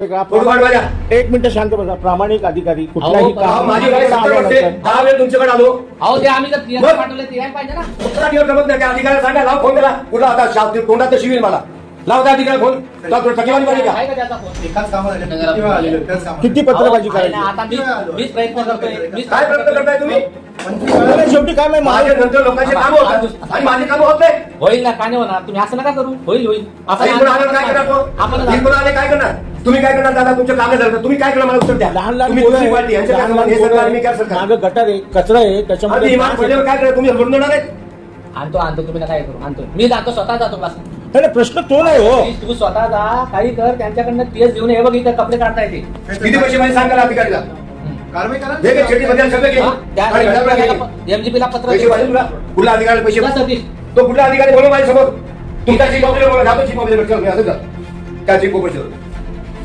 एक मिनिट शांत बसा. प्रामाणिक अधिकारी कुठलाही काम माझी गाडी 70 वर्षे 10 वेळ तुमच्याकडे आलो. अहो ते आम्ही जर पाठवले ते यायला पाहिजे ना. कुठला दिवस जमत नाही. त्या अधिकाऱ्याला सांगा लाव फोन त्याला. कुठला आता तोंडात तर शिवील मला. लाव त्या अधिकारी फोन. टक्केवारी पाहिजे का? आहे का त्याचा फोन? एकाच कामाला किती वेळा आलेले त्याच कामाला. किती पत्रबाजी अहो, आहे ना, करायची? आता मीच प्रयत्न करतोय. मीच काय प्रयत्न करताय तुम्ही? अरे शेवटी काय मी माझ्या नंतर लोकांचे काम होतात आणि माझे काम होत नाही. होईल ना, का नाही होणार? तुम्ही असं नका करू. होईल होईल. इकडून आल्यावर काय करणार तो? आपण इकडून आले काय करणार? तुम्ही काय करणार दादा? तुमचं काम झालं तुम्ही काय करणार? मला उत्तर द्या. लहान लहान तुम्ही पोरं दुसरी आहे. पार्टी यांच्या लहान काय लहान हे पोरं सरकार आहे. मी काय सरकार? मागं गटार आहे, कचरा आहे, आणि त्याच्यामध्ये इमान पडल्यावर काय करणार? तुम्ही बनवून आहेत. आणतो तुम्ही नका हे करू. आणतो मी जातो, स्वतः जातो क्लास. नाही, प्रश्न तो नाही हो. तू स्वतः जा, काही कर, त्यांच्याकडनं टीएस घेऊन ये. बघ इथं कपडे काढता येते. किती पैसे म्हणजे सांगा अधिकारीला. कारवाई करा. हे काय शेती मध्ये सगळं घे. आणि घरात घे. एमजीपीला पत्र पैसे पाहिजे तुला? कुठला अधिकारी पैसे तुला सतीश. तो कुठला अधिकारी बोलव माझ्यासमोर. तुमचा चीफ ऑफिसर बोला. जातो चीफ ऑफिसर चल मी असं जा. काय चीफ ऑफिसर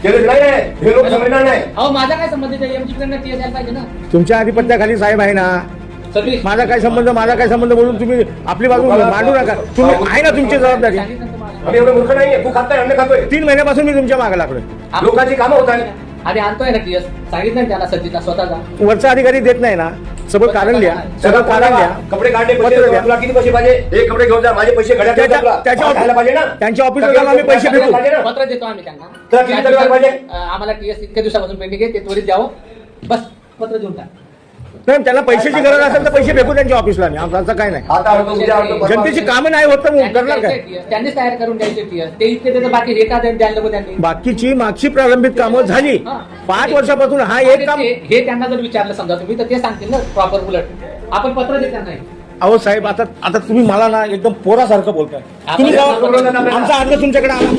केलं नाही नाही. हे लोक समजणार नाही. अहो माझा काय संबंध आहे? एमजीपीकडनं टीएस यायला पाहिजे ना. तुमच्या अधिपत्याखाली साहेब आहे ना. सतीश माझा काय संबंध बोलून तुम्ही आपली बाजू मांडू नका. तुम्ही आहे ना तुमची जबाबदारी. सांगितलं ना तुम्हाला. आम्ही एवढं मूर्ख नाहीये. तू खाताय अन्न खातोय. 3 महिन्यापासून मी तुमच्या मागे लागलोय. लोकांची कामं होत आहेत. आम्ही आणतोय ना टीएस. सांगितलं ना त्याला सतीशला स्वतः जा. वरचा अधिकारी देत नाही ना. सगळं कारण लिहा. सगळं कारण लिहा. कपडे काढले पत्र पैसे द्या. तुला किती पैसे पाहिजे? हे कपडे घेऊन जा. माझे पैसे घड्यात ठेव तुला. खायला पाहिजे ना. त्यांच्या ऑफिसला जाऊन आम्ही पैसे फेकू. पाहिजे ना. पत्र देतो आम्ही त्यांना. तुला किती तक्रार पाहिजे? आम्हाला टीएस इतक्या दिवसापासून पेंडिंग आहे, ते त्वरित द्यावं. बस पत्र देऊन टाक. नाही, त्यांना पैशाची गरज असेल तर पैसे फेकू त्यांच्या ऑफिसला. आमचं काय नाही. आता आणतो, उद्या आणतो, परवा जनतेची कामं नाही होत तर मग करणार काय? त्यांनीच तयार करून द्यायचे टीएस. ते इतके त्याचं बाकी हे का द्यायला नको त्यांनी. बाकीची मागची प्रलंबित कामं झाली. हा. 5 वर्षापासून हा एक काम. हे त्यांना जर विचारलं समजा तुम्ही, तर ते सांगतील ना प्रॉपर उलट. आपण पत्र देत नाही. अहो साहेब, आता तुम्ही मला ना एकदम पोरासारखं बोलताय. तुम्ही आमचा अर्ज तुमच्याकडे आला.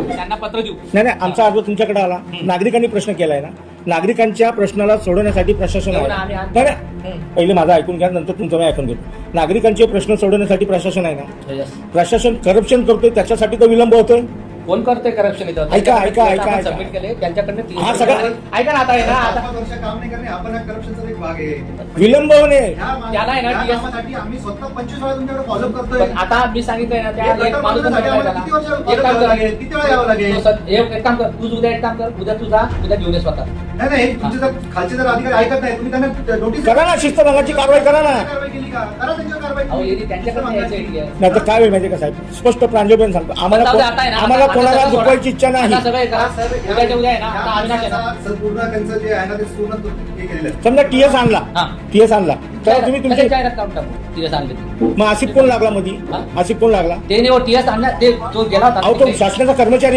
त्यांना पत्र देऊ. नाही, आमचा अर्ज तुमच्याकडे आला. नागरिकांनी प्रश्न केलाय ना. नागरिकांच्या प्रश्नाला सोडवण्यासाठी प्रशासन आहे. नाही, नाही. पहिले माझं ऐकून घ्या, नंतर तुमचं मी ऐकून घेतो. नागरिकांचे प्रश्न सोडवण्यासाठी प्रशासन आहे ना. प्रशासन करप्शन करतोय, त्याच्यासाठी तर विलंब होतोय. कोण करतोय करप्शन इथं? ऐका. सबमिट केले त्यांच्याकडनं हा सगळा ऐका ना. आता आहे ना, आता 5 वर्ष काम नाही करणे आपण करप्शनचा एक भाग आहे. विलंब होणे. त्याला आहे ना, या TS कामासाठी आम्ही स्वतः 25 वेळा तुमच्याकडे फॉलोअप करतोय. पण आता मी सांगितलंय ना, त्या एक एक माणूस गटामध्ये बनवलाय आम्हाला त्याला. किती वर्ष एक काम यावं कर. लागेल? किती वेळा यावं लागेल? एक काम कर, तू उद्या एक काम कर, उद्या तू जा, उद्या घेऊन ये स्वतः. नाही तुमचे जर खालचे जर अधिकारी ऐकत नाही, तुम्ही त्यांना नोटीस करा ना, शिस्तभंगाची कारवाई करा ना. कारवाई केली का? करा त्यांच्यावर कारवाई. अहो येते त्यांच्याकडनं यायचं आहे TS. नाही तर काय होईल माहिती का साहेब, स्पष्ट प्रांजळपणे सांगतो. आम्हाला जाऊ दे, आता आहे ना, आम्हाला आता कोणाला सगळं दुखवायची इच्छा नाही. आता सगळं हे करा. उद्याच्या उद्या आहे ना, आता अविनाश आहे ना. पूर्ण त्यांचं जे आहे ना ते पूर्ण हे केलेलं आहे. समजा टीएस आणला. हा. टीएस आणला तर तुम्ही तुमचे कशाची जाहिरात काढून टाकू TS आणले ते. मग आसिफ कोण लागला मध्ये? हा? आसिफ कोण लागला? ते नाही TS आणला, ते जो गेला होता अहो तो शासनाचा कर्मचारी